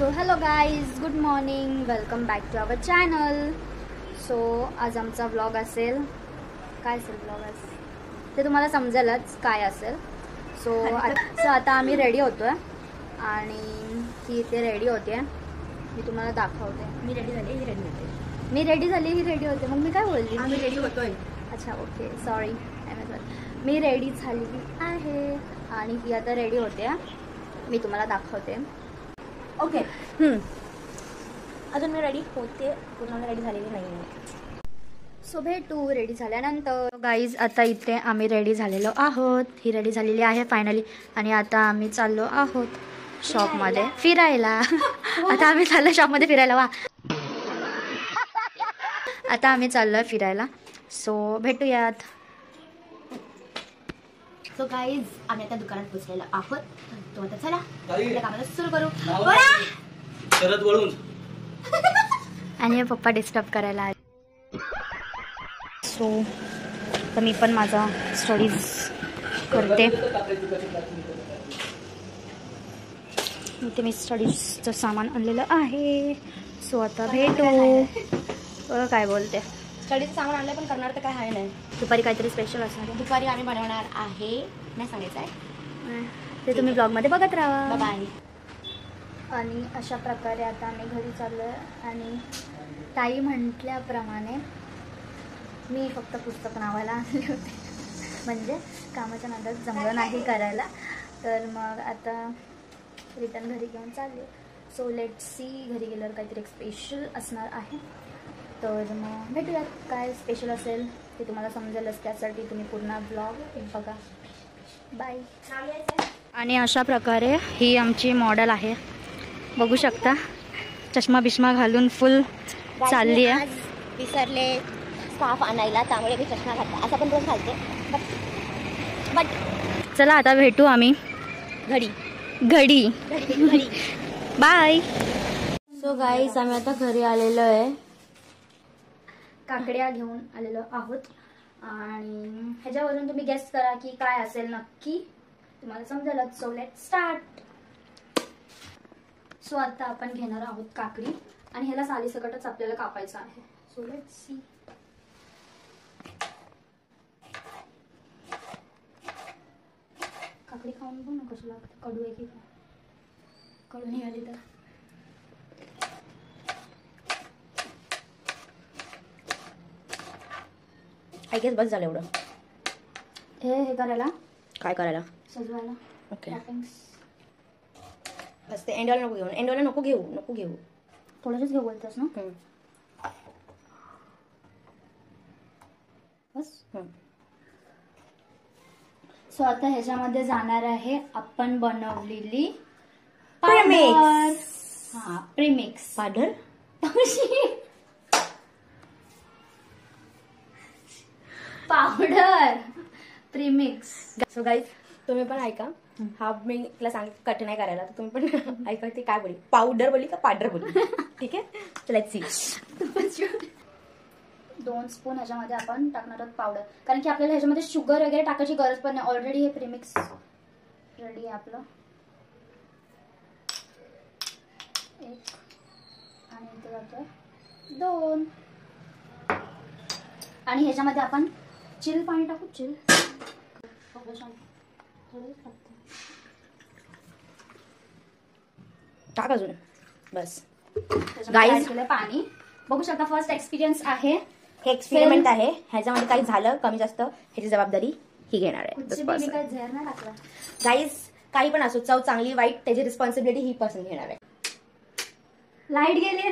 So hello guys, good morning, welcome back to our channel. So आज आमचा vlog असेल. काय असेल व्लॉग आज ते तुम्हाला समजेलच काय असेल. सो आता आम्ही रेडी होतो आहे आणि ही इथे रेडी होते. मी तुम्हाला दाखवते. मी रेडी झाली, ही रेडी होते. मी रेडी झाली, ही रेडी होते. मग मी काय बोलली? आम्ही रेडी होतोय. अच्छा, ओके, सॉरी. मी रेडी झाली आहे आणि ही आता रेडी होते. मी तुम्हाला दाखवते. ओके. अजून मी रेडी होते, पूर्ण रेडी झालेली नाही. सो भेटू रेडी झाल्यानंतर. गाईज, आता इथे आम्ही रेडी झालेलो आहोत. ही रेडी झालेली आहे फायनली. आणि आता आम्ही चाललो आहोत शॉपमध्ये फिरायला. आता आम्ही चाललो शॉपमध्ये फिरायला. वा, आता आम्ही चाललो फिरायला. सो भेटूयात. सो गाईज, आम्ही आता दुकानात पोहोचलेलो आहोत. तो आता चला आपल्या कामाला सुरू करू. आणि पप्पा डिस्टर्ब करायला आले. सो तर मी पण माझा स्टडीज करते. इथे मी स्टडीजचं सामान आणलेलं आहे. सो आता भेटू. काय बोलते? स्टडीचं सामान आणलं, पण करणार तर काय आहे नाही. दुपारी काहीतरी स्पेशल असणार आहे. दुपारी आम्ही बनवणार आहे, नाही सांगायचं आहे. ते तुम्ही ब्लॉगमध्ये बघत राहा. बाय. आणि अशा प्रकारे आता आम्ही घरी चाललो आहे. आणि ताई म्हटल्याप्रमाणे मी फक्त पुस्तक नावाला आणले होते. म्हणजे कामाच्या नादात जमलं नाही करायला. तर मग आता रिटर्न घरी घेऊन चालले. सो लेट सी, घरी गेल्यावर काहीतरी एक स्पेशल असणार आहे. तर मग भेटूयात. काय स्पेशल असेल ते तुम्हाला समजेलच. त्यासाठी तुम्ही पूर्ण ब्लॉग बघा. बाय. आणि अशा प्रकारे ही आमची मॉडेल आहे. बघू शकता, चष्मा बिष्मा घालून फुल चालली आहे. विसरले स्कार्फ आणायला, त्यामुळे मी चष्मा घातला. असा पण रोज घालते. बट चला आता भेटू आम्ही घडी. बाय. सो गाईज, आम्ही आता घरी आलेलो आहे. काकड्या घेऊन आलेलो आहोत. आणि ह्याच्यावरून तुम्ही गेस करा की काय असेल नक्की. तुम्हाला समजेलच. So let start. सो आता आपण घेणार आहोत काकडी. आणि ह्याला सालीसकटच आपल्याला कापायचं आहे. So let see. काकडी खाऊन बघ ना कशी लागते. कडू आहे की काय? कडू निघाली तर आय गेस बस झालं एवढं. हे करायला, काय करायला, सजवायला. ओके. बस ते एंडवाला नको घेऊ. एंडवाला नको घेऊ. थोडंच घेऊ बोलतेस ना. बस. सो आता ह्याच्यामध्ये जाणार आहे आपण बनवलेली premix. Premix powder. Premix. So guys, तुम्ही पण ऐका. हा मी तुला सांग कट नाही करायला, तर तुम्ही पण ऐका. ती काय बोली, पावडर बोली का पावडर बोली? ठीक आहे, चला सी. 2 स्पून ह्याच्यामध्ये आपण टाकणार आहोत पावडर. कारण की आपल्याला ह्याच्यामध्ये शुगर वगैरे टाकायची गरज पण नाही. ऑलरेडी हे प्रीमिक्स रेडी आहे आपलं. 1 आणि इथे जातोय 2. आणि ह्याच्यामध्ये आपण चिल पाणी टाकू. चिल टाक अजून. बस गाईज, पाणी बघू शकता. फर्स्ट एक्सपिरियन्स आहे. हे एक्सपेरिमेंट आहे. ह्याच्यामध्ये काही झालं कमी जास्त, ह्याची जबाबदारी ही घेणार आहे. गाईज, काही पण असो, चव चांगली वाईट, त्याची रिस्पॉन्सिबिलिटी ही पर्सन घेणार आहे. लाईट गेली.